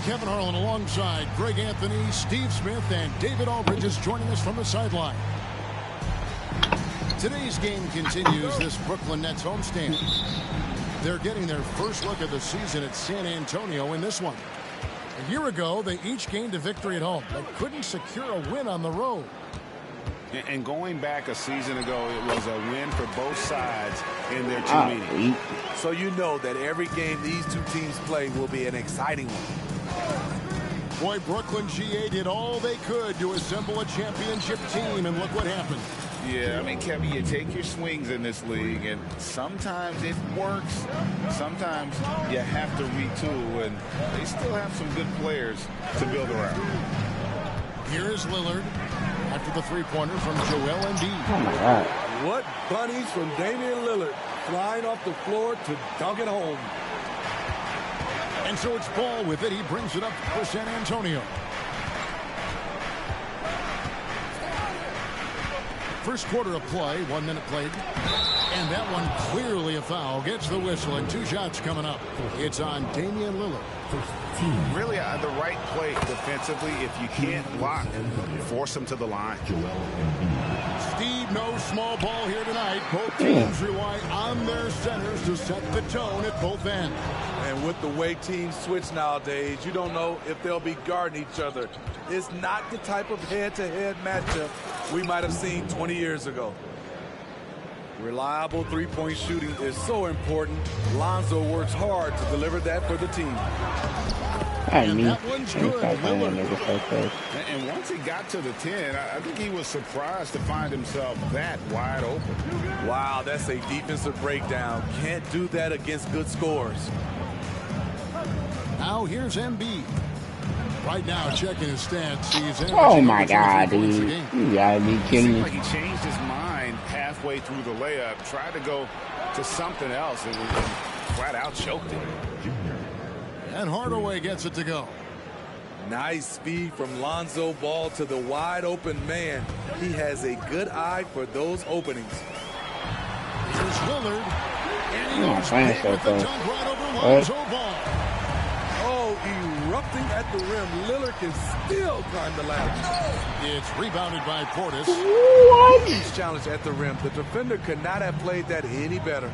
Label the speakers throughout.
Speaker 1: Kevin Harlan alongside Greg Anthony, Steve Smith, and David Aldridge is joining us from the sideline. Today's game continues this Brooklyn Nets homestand. They're getting their first look of the season at San Antonio in this one. A year ago, they each gained a victory at home, but couldn't secure a win on the road.
Speaker 2: And going back a season ago, it was a win for both sides in their two meetings.
Speaker 3: So you know that every game these two teams play will be an exciting one.
Speaker 1: Boy, Brooklyn GA did all they could to assemble a championship team, and look what happened.
Speaker 2: Yeah, I mean, Kevin, you take your swings in this league, and sometimes it works. Sometimes you have to retool, and they still have some good players to build around.
Speaker 1: Here is Lillard after the three-pointer from Joel Embiid.
Speaker 4: Oh, my God.
Speaker 3: What bunnies from Damian Lillard, flying off the floor to dunk it home.
Speaker 1: And so it's Ball with it. He brings it up for San Antonio. First quarter of play, 1 minute played. And that one clearly a foul. Gets the whistle, and two shots coming up. It's on Damian Lillard.
Speaker 2: Really, the right play defensively. If you can't block, force them to the line.
Speaker 1: Steve, no small ball here tonight. Both teams rely on their centers to set the tone at both ends.
Speaker 3: And with the way teams switch nowadays, you don't know if they'll be guarding each other. It's not the type of head-to-head matchup we might have seen 20 years ago. Reliable three-point shooting is so important. Lonzo works hard to deliver that for the team.
Speaker 1: And that one's good.
Speaker 2: And once he got to the 10, I think he was surprised to find himself that wide open.
Speaker 3: Wow, that's a defensive breakdown. Can't do that against good scores.
Speaker 1: Now here's Embiid. Right now, checking his stats, he's
Speaker 4: oh my God, dude! You gotta be kidding me.
Speaker 2: It seemed like he changed his mind halfway through the layup, tried to go to something else, and flat out choked it.
Speaker 1: And Hardaway gets it to go.
Speaker 3: Nice speed from Lonzo Ball to the wide open man. He has a good eye for those openings.
Speaker 1: Here's Lillard, and he goes big with the dunk right over Lonzo Ball.
Speaker 3: Oh, erupting at the rim. Lillard can still climb the ladder.
Speaker 1: It's rebounded by Portis.
Speaker 4: What?
Speaker 3: He's challenged at the rim. The defender could not have played that any better.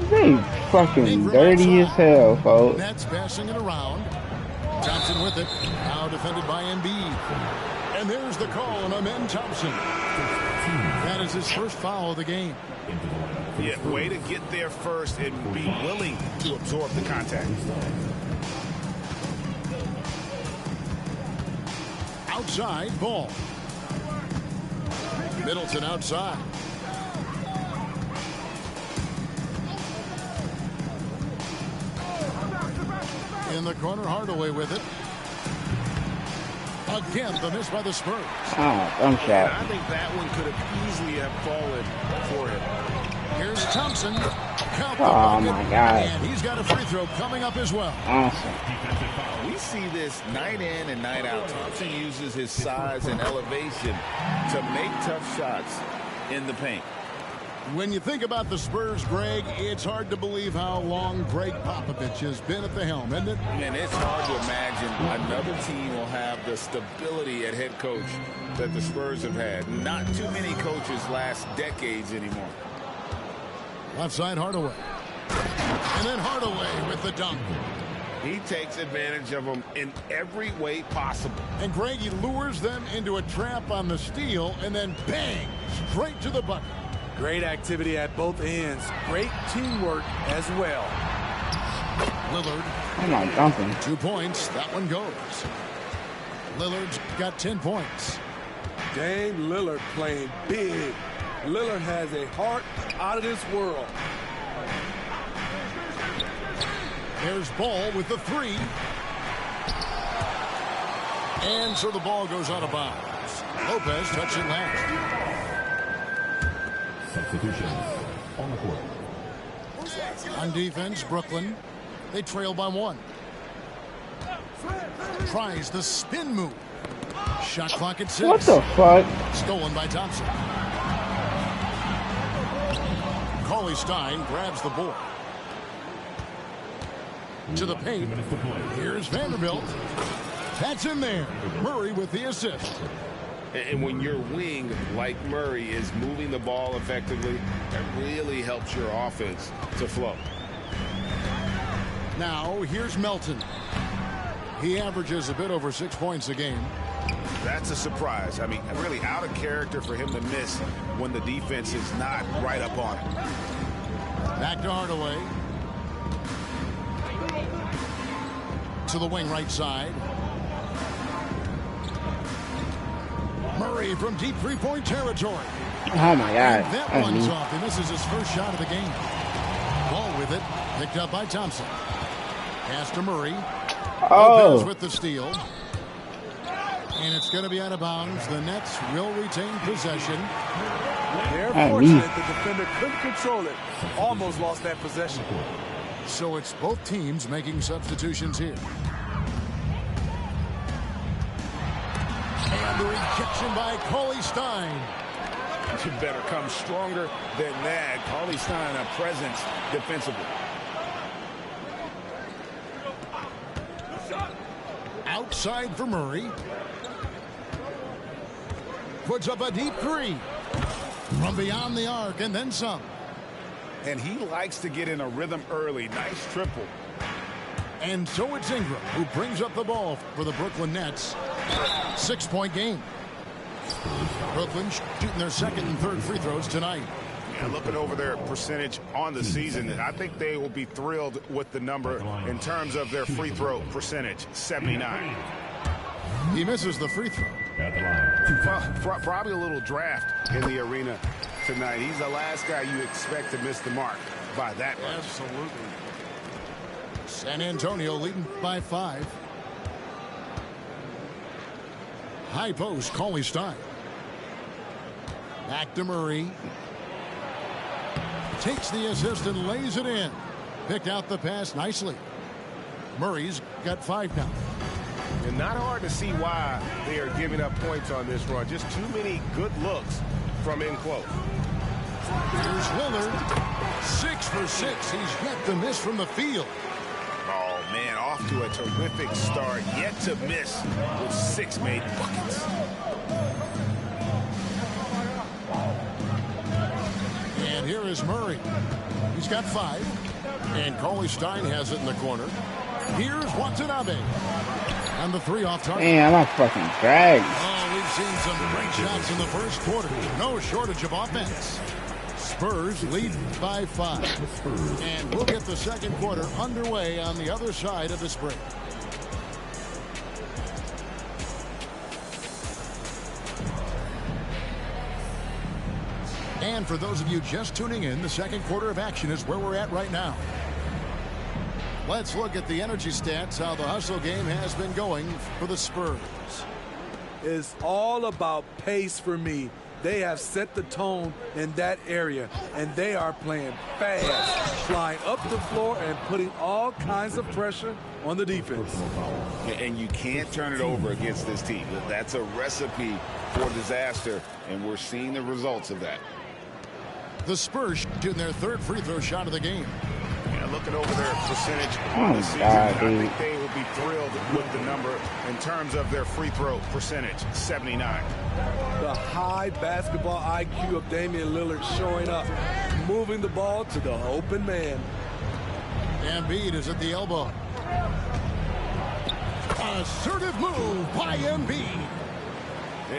Speaker 4: They fucking dirty as hell, folks.
Speaker 1: Nets passing it around. Thompson with it. Now defended by Embiid. And there's the call on Amen Thompson. That is his first foul of the game.
Speaker 2: Yeah, way to get there first and be willing to absorb the contact.
Speaker 1: Outside, Ball. Middleton outside. In the corner, Hardaway with it. Again, the miss by the Spurs.
Speaker 4: Oh, I'm sorry.
Speaker 2: I think that one could have easily have fallen for him.
Speaker 1: Here's Thompson.
Speaker 4: Oh, my God.
Speaker 1: And he's got a free throw coming up as well.
Speaker 4: Awesome.
Speaker 2: We see this night in and night out. Thompson uses his size and elevation to make tough shots in the paint.
Speaker 1: When you think about the Spurs, Greg, it's hard to believe how long Greg Popovich has been at the helm, isn't it?
Speaker 2: And it's hard to imagine another team will have the stability at head coach that the Spurs have had. Not too many coaches last decades anymore.
Speaker 1: Left side, Hardaway. And then Hardaway with the dunk.
Speaker 2: He takes advantage of them in every way possible.
Speaker 1: And Greg, he lures them into a trap on the steal, and then bang, straight to the bucket.
Speaker 3: Great activity at both ends. Great teamwork as well.
Speaker 1: Lillard.
Speaker 4: I'm not dumping.
Speaker 1: 2 points. That one goes. Lillard's got 10 points.
Speaker 3: Dame Lillard playing big. Lillard has a heart out of this world.
Speaker 1: There's Ball with the three. And so the ball goes out of bounds. Lopez touching last.
Speaker 5: Substitutions on the court.
Speaker 1: On defense, Brooklyn. They trail by 1. Tries the spin move. Shot clock at 6.
Speaker 4: What the fuck?
Speaker 1: Stolen by Thompson. Cauley Stein grabs the board. To the paint. Here's Vanderbilt. That's in there. Murray with the assist.
Speaker 2: And when your wing, like Murray, is moving the ball effectively, that really helps your offense to flow.
Speaker 1: Now, here's Melton. He averages a bit over 6 points a game.
Speaker 2: That's a surprise. I mean, really out of character for him to miss when the defense is not right up on him.
Speaker 1: Back to Hardaway. To the wing right side. Murray from deep three-point territory.
Speaker 4: Oh my God.
Speaker 1: And that one's off. He misses his first shot of the game. Ball with it. Picked up by Thompson. Pass to Murray. Lopez with the steal. And it's going to be out of bounds. The Nets will retain possession.
Speaker 3: They're fortunate the defender couldn't control it. Almost lost that possession.
Speaker 1: So it's both teams making substitutions here. And the rejection by Cauley Stein.
Speaker 2: You better come stronger than that. Cauley Stein, a presence defensively.
Speaker 1: Outside for Murray. Puts up a deep three. From beyond the arc and then some.
Speaker 2: And he likes to get in a rhythm early. Nice triple.
Speaker 1: And so it's Ingram who brings up the ball for the Brooklyn Nets. 6-point game. Brooklyn shooting their second and third free throws tonight.
Speaker 2: Yeah, looking over their percentage on the season, I think they will be thrilled with the number in terms of their free throw percentage, 79.
Speaker 1: He misses the free throw.
Speaker 2: Probably a little draft in the arena tonight. He's the last guy you expect to miss the mark by that much.
Speaker 1: Absolutely. San Antonio leading by 5. High post, Cauley Stein. Back to Murray. Takes the assist and lays it in. Picked out the pass nicely. Murray's got 5 now.
Speaker 6: And not hard to see why they are giving up points on this run. Just too many good looks from in close.
Speaker 1: Here's Lillard. 6 for 6. He's yet to miss from the field.
Speaker 2: Oh, man, off to a terrific start. Yet to miss with 6 made buckets.
Speaker 1: And here is Murray. He's got 5. And Cauley Stein has it in the corner. Here's Watanabe. And the 3 off target.
Speaker 4: Man, I'm fucking dragged.
Speaker 1: Oh, we've seen some great shots in the first quarter. No shortage of offense. Spurs lead by 5. And we'll get the second quarter underway on the other side of this break. And for those of you just tuning in, the second quarter of action is where we're at right now. Let's look at the energy stats, how the hustle game has been going for the Spurs.
Speaker 3: It's all about pace for me. They have set the tone in that area, and they are playing fast, flying up the floor and putting all kinds of pressure on the defense.
Speaker 2: And you can't turn it over against this team. That's a recipe for disaster, and we're seeing the results of that.
Speaker 1: The Spurs shooting their 3rd free throw shot of the game.
Speaker 2: Yeah, looking over their percentage on the season, I think they will be thrilled with the number in terms of their free throw percentage, 79.
Speaker 3: The high basketball IQ of Damian Lillard showing up, moving the ball to the open man.
Speaker 1: Embiid is at the elbow. Assertive move by Embiid.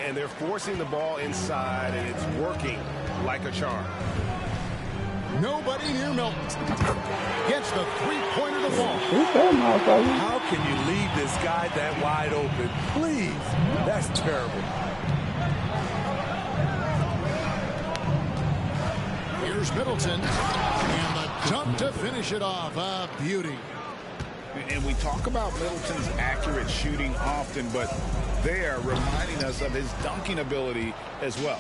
Speaker 6: And they're forcing the ball inside, and it's working like a charm.
Speaker 1: Nobody near Milton. Gets the three-pointer to fall.
Speaker 3: How can you leave this guy that wide open? Please. That's terrible.
Speaker 1: Here's Middleton. And the dunk to finish it off. A beauty.
Speaker 2: And we talk about Middleton's accurate shooting often, but they are reminding us of his dunking ability as well.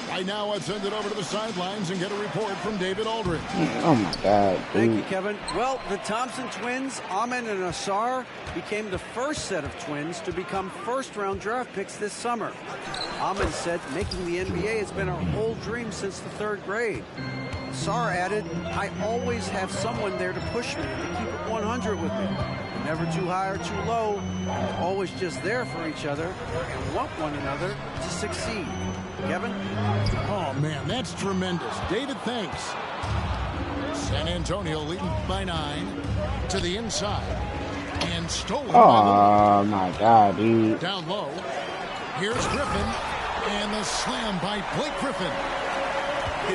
Speaker 1: Right now, I'd send it over to the sidelines and get a report from David Aldridge.
Speaker 4: Oh, my God. Dude.
Speaker 7: Thank you, Kevin. Well, the Thompson twins, Amen and Asar, became the first set of twins to become first-round draft picks this summer. Amen said making the NBA has been our whole dream since the 3rd grade. Sarr added, I always have someone there to push me and to keep it 100 with me. They're never too high or too low. They're always just there for each other and want one another to succeed. Kevin?
Speaker 1: Oh, man, that's tremendous. David, thanks. San Antonio leading by 9 to the inside. And stolen by
Speaker 4: Oh my God, dude.
Speaker 1: down low. Here's Griffin. And the slam by Blake Griffin.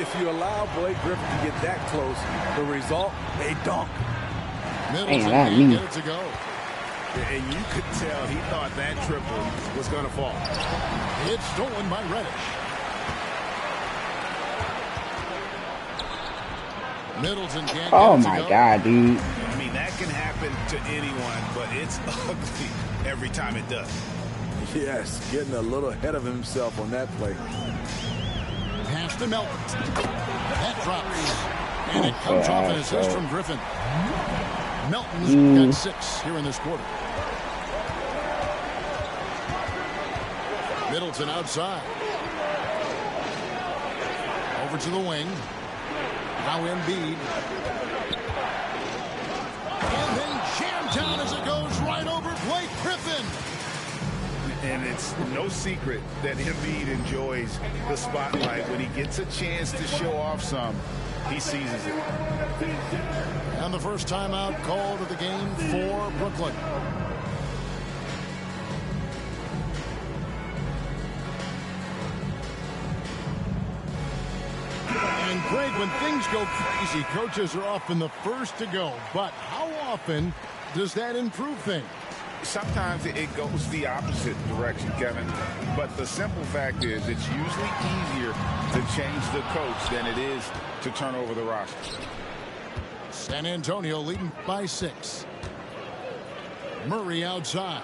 Speaker 3: If you allow Blake Griffin to get that close, the result, a dunk.
Speaker 1: Middleton
Speaker 4: that
Speaker 1: can't
Speaker 4: mean.
Speaker 1: get it to go.
Speaker 6: And you could tell he thought that triple was going to fall.
Speaker 1: It's stolen by Reddish. Middleton can't
Speaker 4: Oh
Speaker 1: get it to
Speaker 4: my
Speaker 1: go.
Speaker 4: God, dude.
Speaker 6: I mean, that can happen to anyone, but it's ugly every time it does.
Speaker 3: Yes, getting a little ahead of himself on that play.
Speaker 1: Pass to Melton. That drops. And it comes off an assist from Griffin. Melton's got 6 here in this quarter. Middleton outside. Over to the wing. Now Embiid. And then jammed down as it goes right over Blake Griffin.
Speaker 2: And it's no secret that Embiid enjoys the spotlight. When he gets a chance to show off some, he seizes it.
Speaker 1: And the first timeout called of the game for Brooklyn. And Greg, when things go crazy, coaches are often the first to go. But how often does that improve things?
Speaker 2: Sometimes it goes the opposite direction, Kevin. But the simple fact is it's usually easier to change the coach than it is to turn over the roster.
Speaker 1: San Antonio leading by 6. Murray outside.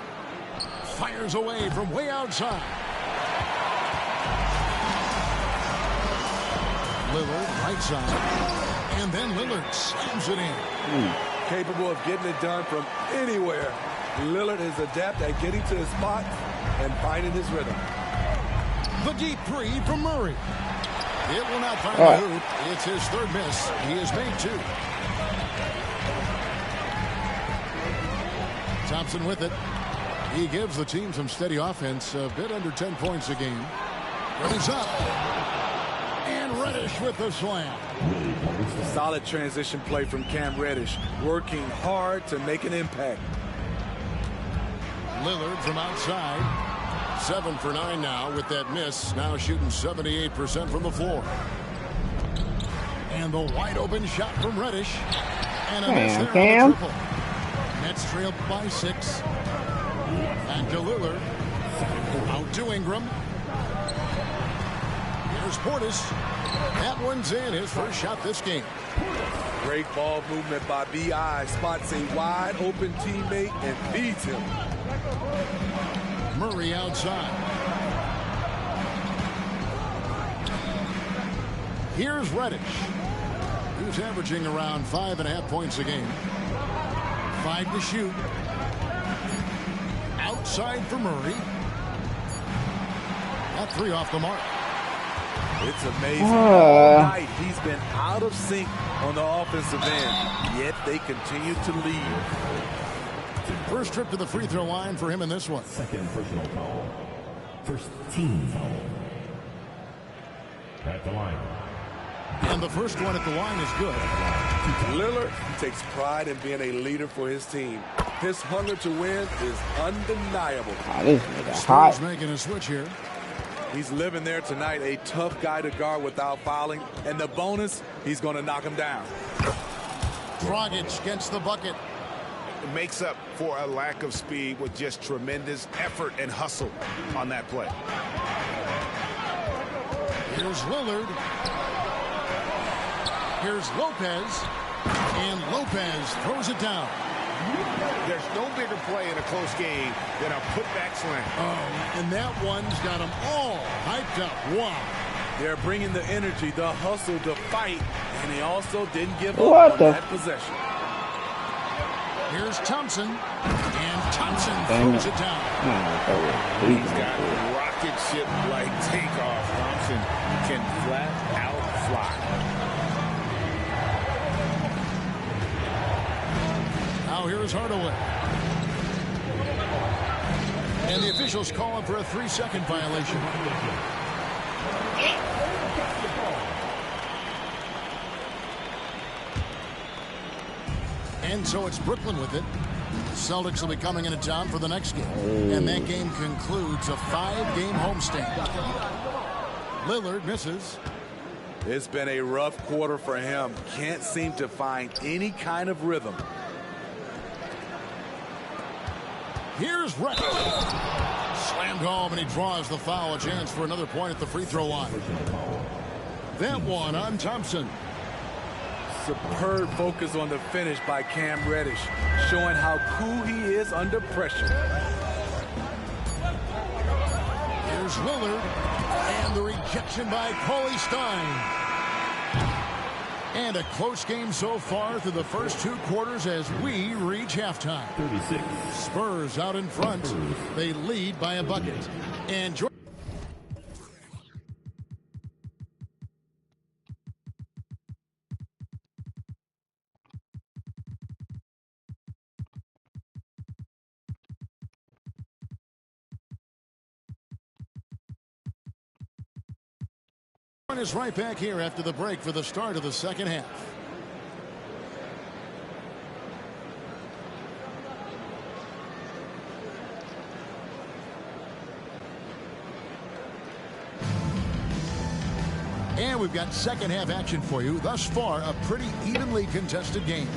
Speaker 1: Fires away from way outside. Lillard right side. And then Lillard slams it in.
Speaker 3: Capable of getting it done from anywhere. Lillard is adept at getting to his spot and finding his rhythm.
Speaker 1: The deep 3 from Murray. It will not find the hoop. It's his 3rd miss. He has made 2. Thompson with it. He gives the team some steady offense, a bit under 10 points a game. Goes up. And Reddish with the slam.
Speaker 3: Solid transition play from Cam Reddish, working hard to make an impact.
Speaker 1: Lillard from outside. 7 for 9 now with that miss. Now shooting 78% from the floor. And the wide open shot from Reddish. And a miss there on the triple. Nets trail by 6. And to Lillard. Out to Ingram. Here's Portis. That one's in. His first shot this game.
Speaker 3: Great ball movement by B.I. Spots a wide open teammate and feeds him.
Speaker 1: Murray outside. Here's Reddish. He's averaging around 5.5 points a game. 5 to shoot. Outside for Murray. That 3 off the mark.
Speaker 3: It's amazing. All night he's been out of sync on the offensive end, yet they continue to lead.
Speaker 1: First trip to the free throw line for him in this one.
Speaker 5: Second personal foul. First team foul. At the line.
Speaker 1: And the first one at the line is good.
Speaker 3: Lillard takes pride in being a leader for his team. His hunger to win is undeniable.
Speaker 4: Oh, this nigga
Speaker 1: Spurs
Speaker 4: hot.
Speaker 1: making a switch here.
Speaker 3: He's living there tonight, a tough guy to guard without fouling. And the bonus, he's going to knock him down.
Speaker 1: Dragic gets the bucket.
Speaker 6: It makes up for a lack of speed with just tremendous effort and hustle on that play.
Speaker 1: Here's Lillard. Here's Lopez. And Lopez throws it down.
Speaker 6: There's no bigger play in a close game than a putback slam.
Speaker 1: Oh, and that one's got them all hyped up. Wow.
Speaker 3: They're bringing the energy, the hustle, the fight, and he also didn't give
Speaker 4: What
Speaker 3: up on
Speaker 4: the-
Speaker 3: that possession.
Speaker 1: Here's Thompson. And Thompson
Speaker 4: Dang
Speaker 1: throws
Speaker 4: it.
Speaker 1: it down.
Speaker 2: He's got rocket ship-like takeoff. Thompson can flat out fly.
Speaker 1: Now here's Hardaway. And the officials call him for a 3-second violation. And so it's Brooklyn with it. Celtics will be coming into town for the next game. And that game concludes a 5-game homestand. Lillard misses.
Speaker 3: It's been a rough quarter for him. Can't seem to find any kind of rhythm.
Speaker 1: Here's Rett. Slammed home, and he draws the foul. A chance for another point at the free throw line. That one on Thompson.
Speaker 3: Superb focus on the finish by Cam Reddish, showing how cool he is under pressure.
Speaker 1: Here's Lillard, and the rejection by Cauley Stein. And a close game so far through the first 2 quarters as we reach halftime.
Speaker 5: 36.
Speaker 1: Spurs out in front. They lead by a bucket. And Jordan. Is right back here after the break for the start of the second half. And we've got second half action for you. Thus far, a pretty evenly contested game.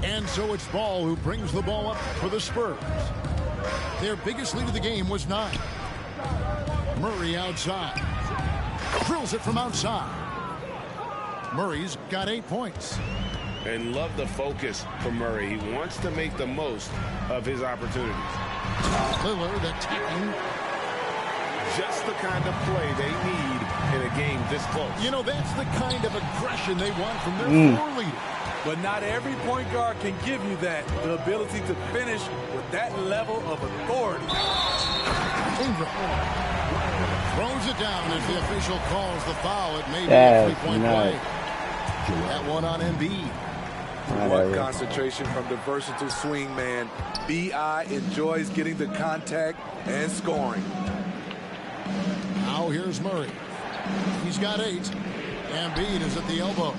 Speaker 1: And so it's Ball who brings the ball up for the Spurs. Their biggest lead of the game was 9. Murray outside. Drills it from outside. Murray's got 8 points.
Speaker 6: And love the focus from Murray. He wants to make the most of his opportunities.
Speaker 1: Lillard attacking.
Speaker 6: Just the kind of play they need in a game this close.
Speaker 1: You know, that's the kind of aggression they want from their floor leader.
Speaker 3: But not every point guard can give you that, the ability to finish with that level of authority.
Speaker 1: Ingram throws it down as the official calls the foul. It may be a 3-point play. That one on Embiid.
Speaker 3: What concentration from the versatile swing man. B.I. enjoys getting the contact and scoring.
Speaker 1: Now here's Murray. He's got 8. Embiid is at the elbow.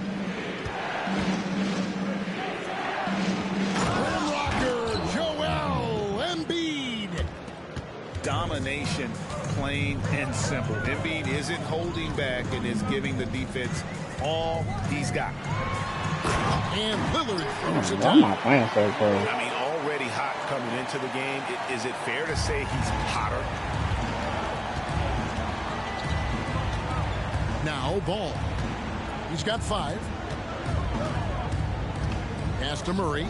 Speaker 2: Domination, plain and simple. Embiid isn't holding back and is giving the defense all he's got.
Speaker 1: And Lillard throws it down.
Speaker 2: I mean, already hot coming into the game. Is it fair to say he's hotter?
Speaker 1: Now Ball. He's got 5. Pass to Murray.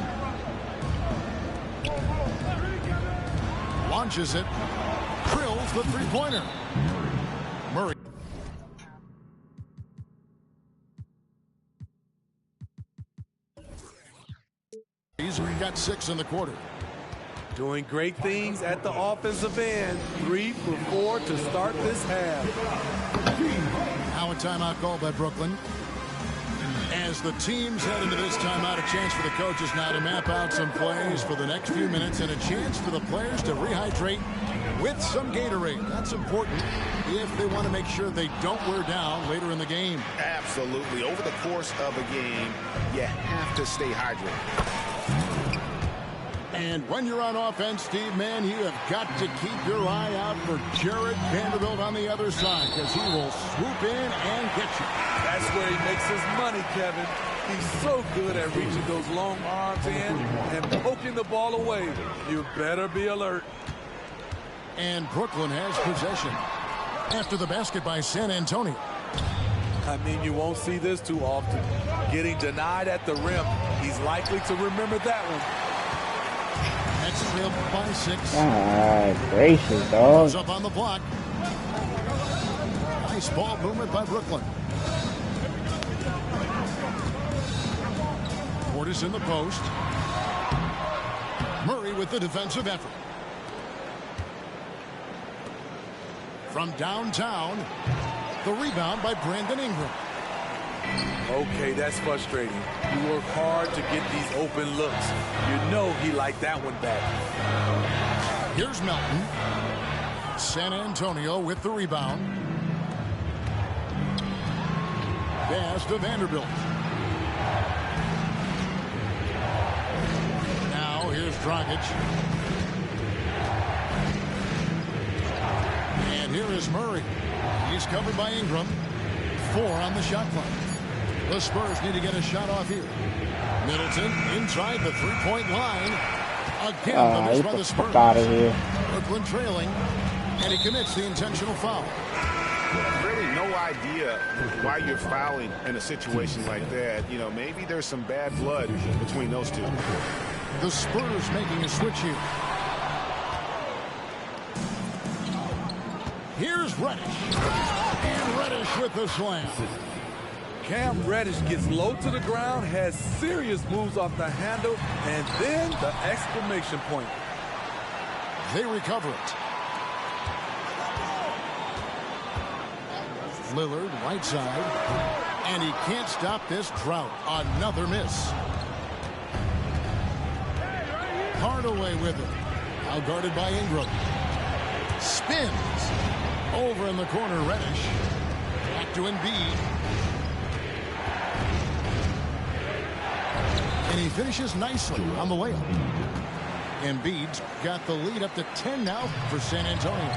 Speaker 1: Launches it. Drills the 3-pointer. Murray. He's got 6 in the quarter.
Speaker 3: Doing great things at the offensive end. 3 for 4 to start this half.
Speaker 1: Now a timeout called by Brooklyn. As the teams head into this timeout, a chance for the coaches now to map out some plays for the next few minutes and a chance for the players to rehydrate with some Gatorade. That's important if they want to make sure they don't wear down later in the game.
Speaker 2: Absolutely. Over the course of a game, you have to stay hydrated.
Speaker 1: And when you're on offense, Steve, man, you have got to keep your eye out for Jared Vanderbilt on the other side because he will swoop in and get you.
Speaker 3: That's where he makes his money, Kevin. He's so good at reaching those long arms in and poking the ball away. You better be alert.
Speaker 1: And Brooklyn has possession after the basket by San Antonio.
Speaker 3: I mean, you won't see this too often. Getting denied at the rim. He's likely to remember that one.
Speaker 1: That's trailed by 6.
Speaker 4: Gracious, dog.
Speaker 1: Goes up on the block. Nice ball movement by Brooklyn. Portis in the post. Murray with the defensive effort. From downtown, the rebound by Brandon Ingram.
Speaker 3: Okay, that's frustrating. You work hard to get these open looks. You know he liked that one back.
Speaker 1: Here's Melton. San Antonio with the rebound. Pass to Vanderbilt. Now here's Dragic. And here is Murray. He's covered by Ingram. 4 on the shot clock. The Spurs need to get a shot off here. Middleton inside the three-point line. Again, the miss by the Spurs.
Speaker 4: Out of here.
Speaker 1: Brooklyn trailing, and he commits the intentional foul.
Speaker 2: Really no idea why you're fouling in a situation like that. You know, maybe there's some bad blood between those two.
Speaker 1: The Spurs making a switch here. Here's Reddish. And Reddish with the slam.
Speaker 3: Cam Reddish gets low to the ground, has serious moves off the handle, and then the exclamation point.
Speaker 1: They recover it. Lillard, right side. And he can't stop this drought. Another miss. Hardaway with it. Now guarded by Ingram. Spins. Over in the corner, Reddish. Back to Embiid. And he finishes nicely on the layup. Embiid's got the lead up to 10 now for San Antonio.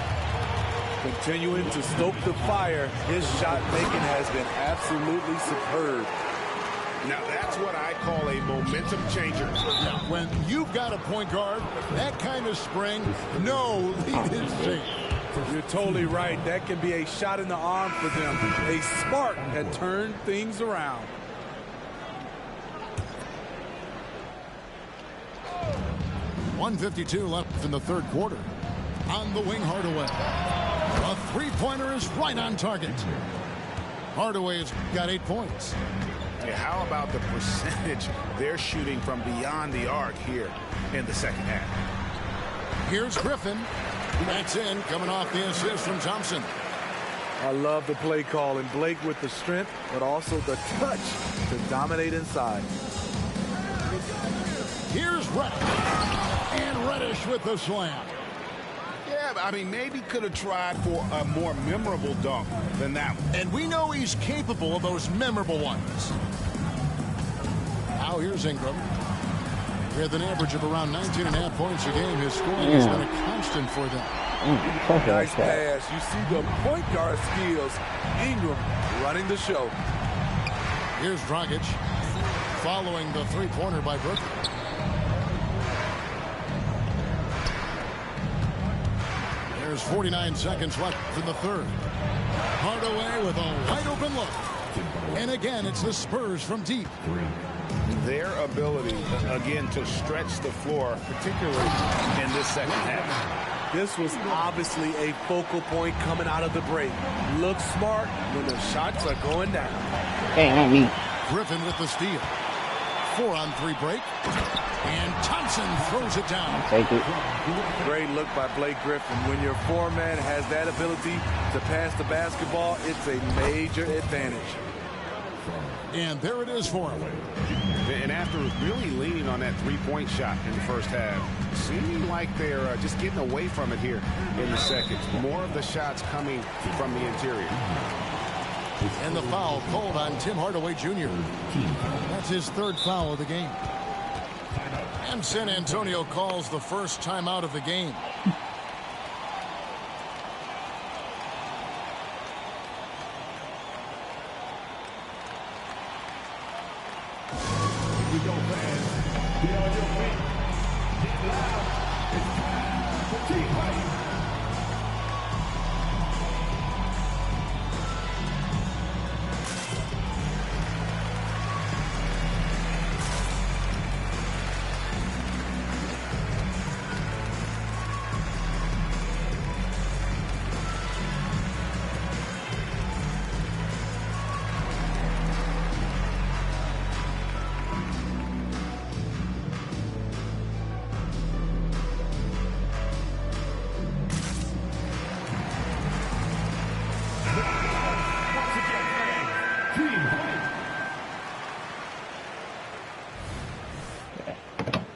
Speaker 3: Continuing to stoke the fire, his shot making has been absolutely superb.
Speaker 6: Now that's what I call a momentum changer.
Speaker 1: Yeah, when you've got a point guard, that kind of spring, no lead is safe.
Speaker 3: You're totally right. That can be a shot in the arm for them. A spark that turned things around.
Speaker 1: .152 left in the third quarter. On the wing, Hardaway. A three-pointer is right on target. Hardaway has got 8 points.
Speaker 2: Yeah, how about the percentage they're shooting from beyond the arc here in the second half?
Speaker 1: Here's Griffin. That's in, coming off the assist from Thompson.
Speaker 3: I love the play call, and Blake with the strength, but also the touch to dominate inside.
Speaker 1: Here's Reddish. And Reddish with the slam.
Speaker 2: Yeah, I mean, maybe could have tried for a more memorable dunk than that one.
Speaker 1: And we know he's capable of those memorable ones. Now here's Ingram. With an average of around 19.5 points a game, his scoring has been a constant for them.
Speaker 3: Nice pass. You see the point guard skills. Ingram running the show.
Speaker 1: Here's Dragic. Following the three-pointer by Brooklyn. There's 49 seconds left in the third. Hardaway with a wide-open look. And again, it's the Spurs from deep.
Speaker 2: Their ability, again, to stretch the floor, particularly in this second half.
Speaker 3: This was obviously a focal point coming out of the break. Look smart when the shots are going down.
Speaker 4: Hey, not me.
Speaker 1: Griffin with the steal. 4-on-3 break. And Thompson throws it down.
Speaker 4: Take it.
Speaker 3: Great look by Blake Griffin. When your foreman has that ability to pass the basketball, it's a major advantage.
Speaker 1: And there it is for him.
Speaker 6: And after really leaning on that three-point shot in the first half, seeming like they're just getting away from it here in the second. More of the shots coming from the interior.
Speaker 1: And the foul called on Tim Hardaway Jr. That's his third foul of the game. And San Antonio calls the first timeout of the game.
Speaker 5: We go, fans. Get on your feet. Get loud. It's time for team fight.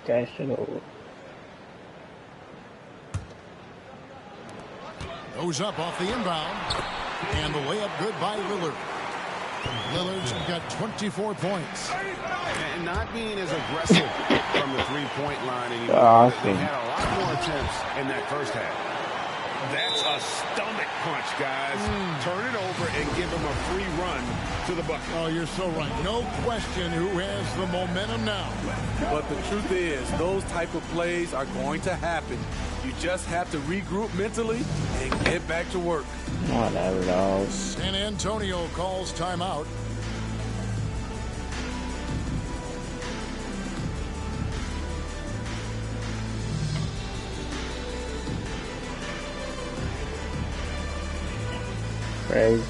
Speaker 4: That shit over.
Speaker 1: Goes up off the inbound. And the layup good by Lillard. Lillard's got 24 points.
Speaker 6: And not being as aggressive from the three-point line anymore.
Speaker 4: Awesome.
Speaker 6: They had a lot more attempts in that first half. That's a stomach punch, guys. Turn it over and give him a free run to the bucket.
Speaker 1: Oh, you're so right. No question who has the momentum now.
Speaker 3: But the truth is, those type of plays are going to happen. You just have to regroup mentally and get back to work.
Speaker 4: Whatever, dog.
Speaker 1: San Antonio calls timeout.
Speaker 4: Crazy.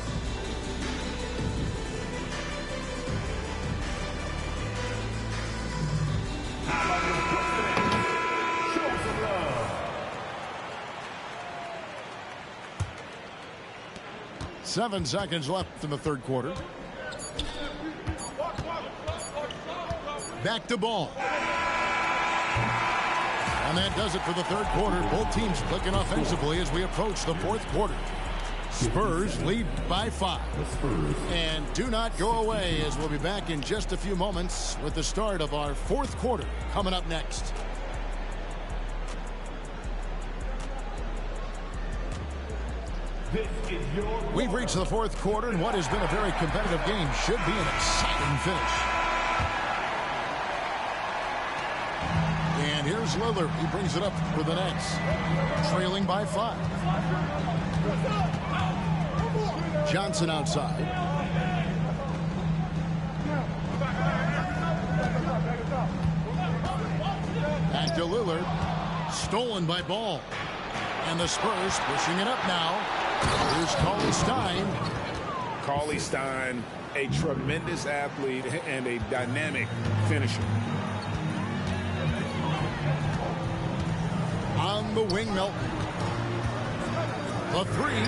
Speaker 1: Seven seconds left in the third quarter. Back to Ball. And that does it for the third quarter. Both teams clicking offensively as we approach the fourth quarter. Spurs lead by 5. And do not go away, as we'll be back in just a few moments with the start of our fourth quarter coming up next. We've reached the fourth quarter, and what has been a very competitive game should be an exciting finish. And here's Lillard. He brings it up for the Nets. Trailing by 5. Johnson outside. Back to Lillard. Stolen by Ball. And the Spurs pushing it up now. Here's Cauley Stein.
Speaker 2: Cauley Stein, a tremendous athlete and a dynamic finisher.
Speaker 1: On the wing, Melton. The three.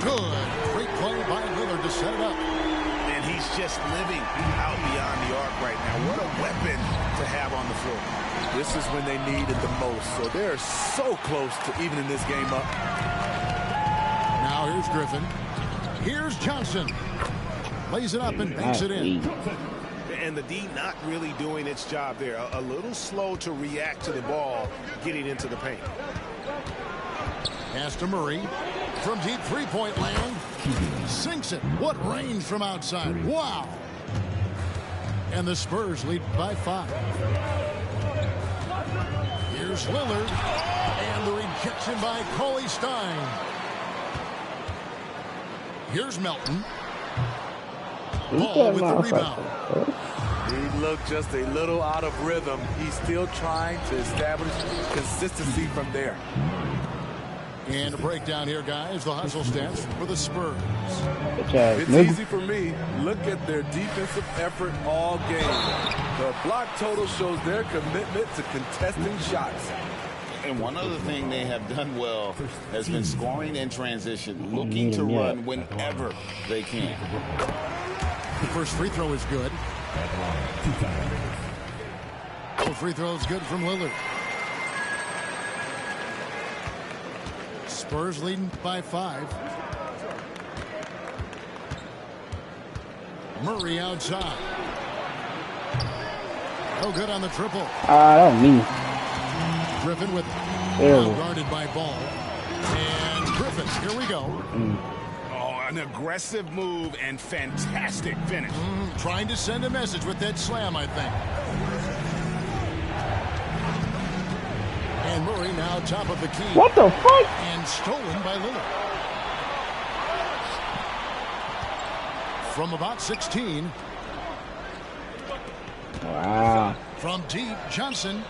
Speaker 1: Good. Great play by Lillard to set it up.
Speaker 2: And he's just living out beyond the arc right now. What a weapon to have on the floor.
Speaker 3: This is when they need it the most. So they're so close to evening this game up.
Speaker 1: Now here's Griffin. Here's Johnson. Lays it up and banks it in.
Speaker 6: And the D not really doing its job there. A little slow to react to the ball getting into the paint.
Speaker 1: Pass to Murray. From deep three-point land. Sinks it. What range from outside. Wow. And the Spurs lead by 5. Here's Lillard. And the rejection by Cauley Stein. Here's Melton. Ball with the rebound.
Speaker 3: He looked just a little out of rhythm. He's still trying to establish consistency from there.
Speaker 1: And a breakdown here, guys. The hustle stats for the Spurs.
Speaker 3: It's easy for me. Look at their defensive effort all game. The block total shows their commitment to contesting shots.
Speaker 2: And one other thing they have done well has been scoring in transition, looking to run whenever they can.
Speaker 1: The first free throw is good. The free throw is good from Lillard. Spurs leading by 5. Murray outside. No good on the triple.
Speaker 4: That was me.
Speaker 1: Griffin with it.
Speaker 4: Ew.
Speaker 1: Guarded by Ball. And Griffin, here we go.
Speaker 2: Oh, an aggressive move and fantastic finish.
Speaker 1: Trying to send a message with that slam, I think. And Murray now top of the key.
Speaker 4: What the fuck?
Speaker 1: And stolen by Lillard. From about 16.
Speaker 4: Wow.
Speaker 1: From deep, Johnson.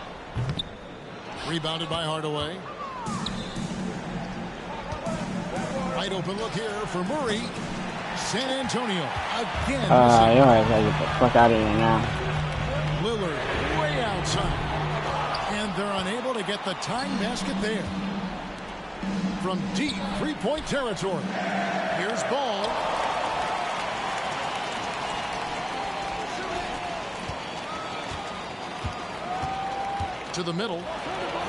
Speaker 1: Rebounded by Hardaway. Wide open look here for Murray. San Antonio again.
Speaker 4: You might as well get the fuck out of here now.
Speaker 1: Lillard way outside. And they're unable to get the tying basket there. From deep three-point territory. Here's Ball. To the middle.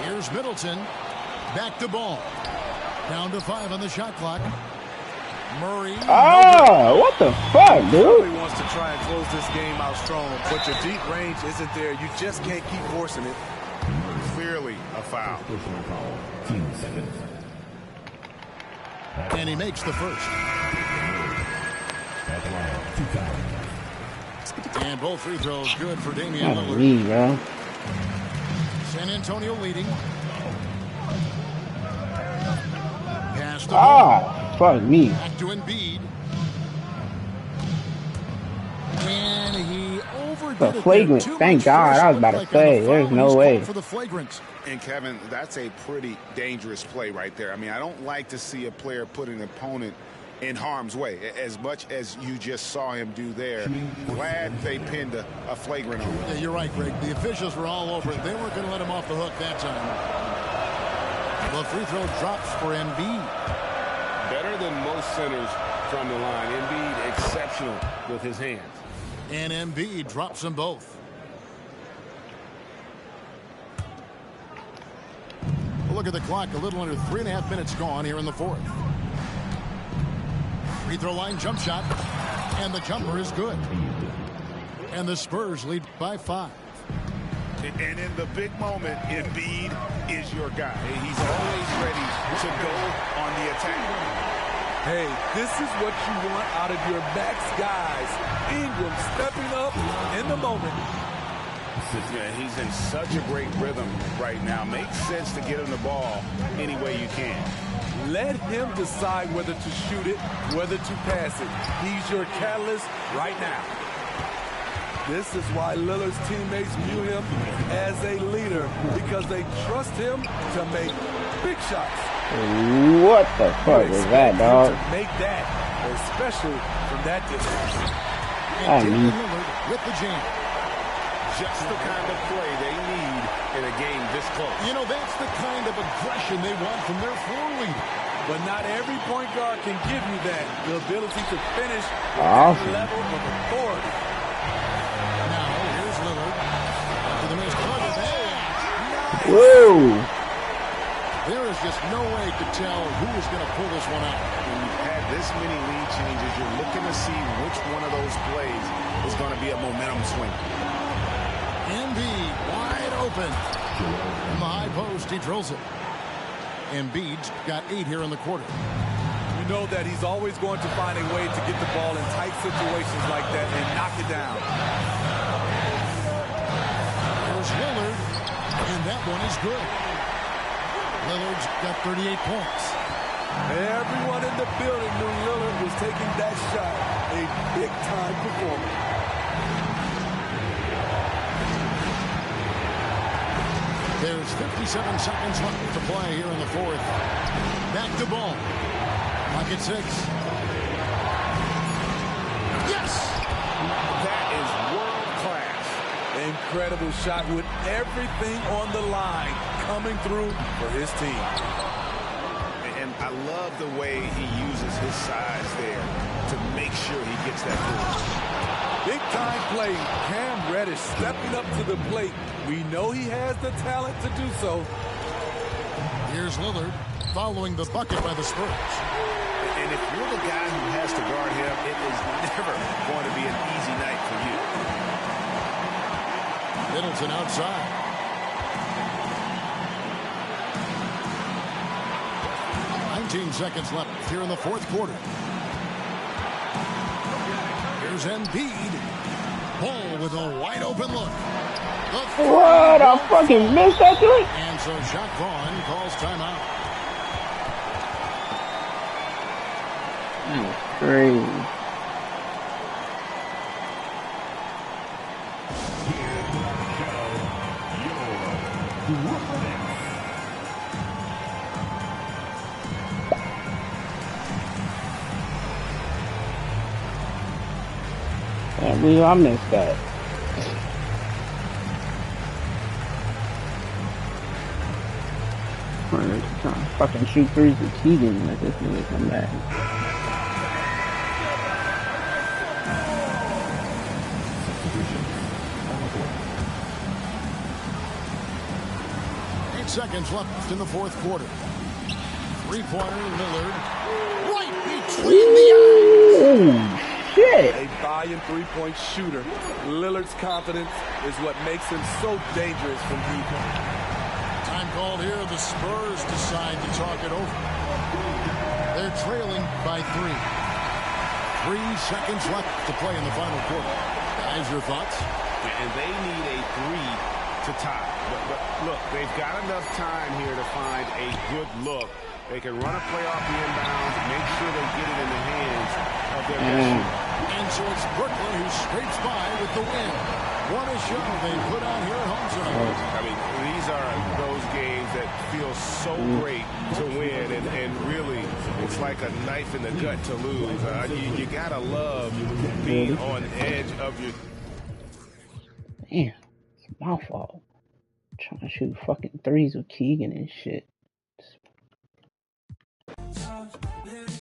Speaker 1: Here's Middleton. Back to ball. Down to 5 on the shot clock. Murray.
Speaker 4: Oh, what the fuck,
Speaker 3: He
Speaker 4: dude?
Speaker 3: really wants to try and close this game out strong, but your deep range isn't there. You just can't keep forcing it.
Speaker 6: Clearly a foul.
Speaker 5: Personal foul. Team seconds.
Speaker 1: And he makes the first.
Speaker 5: At the line, 2 fouls.
Speaker 1: And both free throws good for Damian
Speaker 4: That's
Speaker 1: Lillard.
Speaker 4: me, bro.
Speaker 1: San Antonio leading. Pass to Ball.
Speaker 4: Ah, fuck me.
Speaker 1: Back to Embiid. And he overdid
Speaker 4: The
Speaker 1: it there.
Speaker 4: flagrant.
Speaker 1: Too
Speaker 4: Thank
Speaker 1: much
Speaker 4: God.
Speaker 1: force
Speaker 4: I was about
Speaker 1: looked
Speaker 4: to
Speaker 1: like on
Speaker 4: say,
Speaker 1: the
Speaker 4: there's
Speaker 1: foul,
Speaker 4: no
Speaker 1: he's
Speaker 4: way.
Speaker 1: called for the flagrant.
Speaker 6: And Kevin, that's a pretty dangerous play right there. I mean, I don't like to see a player put an opponent in harm's way, as much as you just saw him do there. Glad they pinned a flagrant on him.
Speaker 1: Yeah, you're right, Greg. The officials were all over it. They weren't going to let him off the hook that time. The free throw drops for Embiid.
Speaker 8: Better than most centers from the line. Embiid exceptional with his hands.
Speaker 1: And Embiid drops them both. Look at the clock. A little under 3.5 minutes gone here in the fourth. Free throw line jump shot. And the jumper is good. And the Spurs lead by 5.
Speaker 2: And in the big moment, Embiid is your guy. He's always ready to go on the attack.
Speaker 3: Hey, this is what you want out of your max guys. Ingram stepping up in the moment.
Speaker 6: Yeah, he's in such a great rhythm right now. Makes sense to get him the ball any way you can.
Speaker 3: Let him decide whether to shoot it, whether to pass it. He's your catalyst right now. This is why Lillard's teammates view him as a leader, because they trust him to make big shots.
Speaker 4: What the fuck was that, dog?
Speaker 3: To make that, especially from that distance.
Speaker 1: And Damian Lillard with the jam.
Speaker 6: Just the kind of play they need in a game this close.
Speaker 1: You know, that's the kind of aggression they want from their floor leader.
Speaker 3: But not every point guard can give you that. The ability to finish with
Speaker 4: Awesome.
Speaker 3: that level of authority.
Speaker 1: Now, here's Lillard. To the miss. Look at that.
Speaker 4: Whoa.
Speaker 1: There is just no way to tell who is going to pull this one out.
Speaker 6: When you've had this many lead changes, you're looking to see which one of those plays is going to be a momentum swing.
Speaker 1: Embiid wide open. From the high post, he drills it. Embiid's got 8 here in the quarter.
Speaker 3: You know that he's always going to find a way to get the ball in tight situations like that and knock it down.
Speaker 1: There's Lillard, and that one is good. Lillard's got 38 points.
Speaker 3: Everyone in the building knew Lillard was taking that shot. A big-time performance.
Speaker 1: There's 57 seconds left to play here in the fourth. Back to Ball. Clock at 6. Yes!
Speaker 6: That is world-class.
Speaker 3: Incredible shot with everything on the line coming through for his team.
Speaker 6: And I love the way he uses his size there to make sure he gets that move.
Speaker 3: Big time play. Cam Reddish stepping up to the plate. We know he has the talent to do so.
Speaker 1: Here's Lillard following the bucket by the Spurs.
Speaker 6: And if you're the guy who has to guard him, it is never going to be an easy night for you.
Speaker 1: Middleton outside. Seconds left here in the fourth quarter. Here's Embiid. Ball with a wide open look.
Speaker 4: What? I fucking missed that joint.
Speaker 1: And so Jacques Vaughn calls timeout.
Speaker 4: That's crazy. I missed that. Trying to fucking shoot threes with Keegan, let this nigga come back.
Speaker 1: seconds left in the fourth quarter. Three-pointer, Lillard. Right between the eyes.
Speaker 4: Shit.
Speaker 3: A volume three-point shooter. Lillard's confidence is what makes him so dangerous from deep.
Speaker 1: Time called here. The Spurs decide to talk it over. They're trailing by 3. 3 seconds left to play in the final quarter. Guys, your thoughts?
Speaker 8: And they need a 3 to tie. But look, they've got enough time here to find a good look. They can run a play off the inbounds, make sure they get it in the hands of their best shooter.
Speaker 1: And so it's Brooklyn who scrapes by with the win. What a show they put on here at home tonight.
Speaker 8: I mean, these are those games that feel so great to win, and really, it's like a knife in the gut to lose. You gotta love being on edge of your...
Speaker 4: Damn, it's my fault. I'm trying to shoot fucking threes with Keegan and shit.